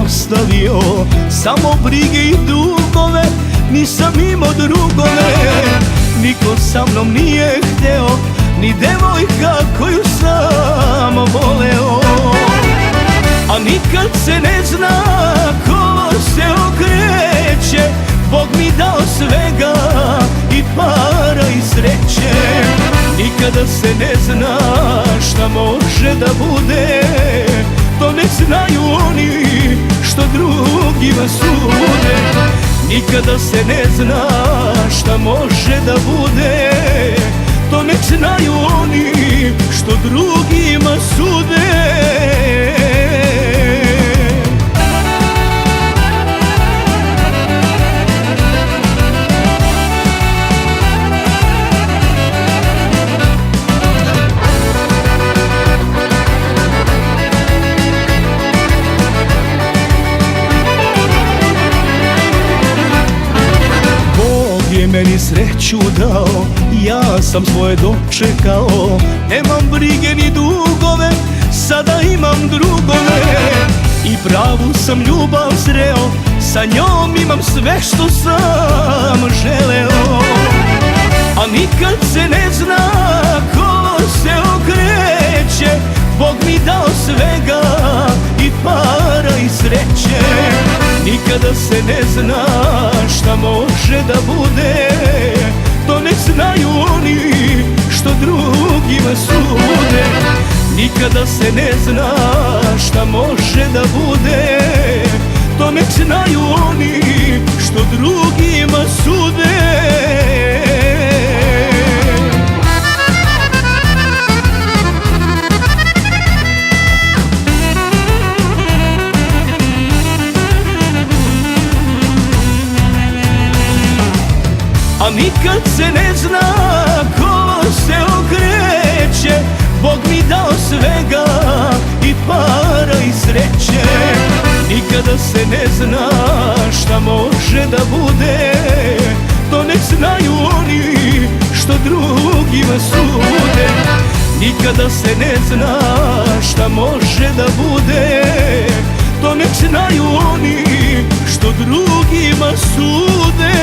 ostavio samo brige i dugove, nisam imao drugove. Niko sa mnom nije hteo, ni devojka koju sam voleo. A nikad se ne zna, kolo se okreće, Bog mi dao svega, i para i sreće. Nikada se ne zna šta može da bude, to ne znaju oni što drugima sude. Nikada se ne zna šta može da bude, to ne znaju oni što drugima sude. Meni sreću dao, ja sam svoje dočekao. Nemam brige ni dugove, sada imam drugove. I pravu sam ljubav sreo, sa njom imam sve što sam želeo. A nikad se ne zna, kolo se okreće, Bog mi dao svega, i para i sreće. Nikada se ne zna šta može da bude, to ne znaju oni što drugima sude. Nikada se ne zna šta može da bude, to ne znaju oni što drugima sude. A nikad se ne zna, kolo se okreće, Bog mi dao svega, i para i sreće. Nikada se ne zna šta može da bude, to ne znaju oni što drugima sude. Nikada se ne zna šta može da bude, to ne znaju oni što drugima sude.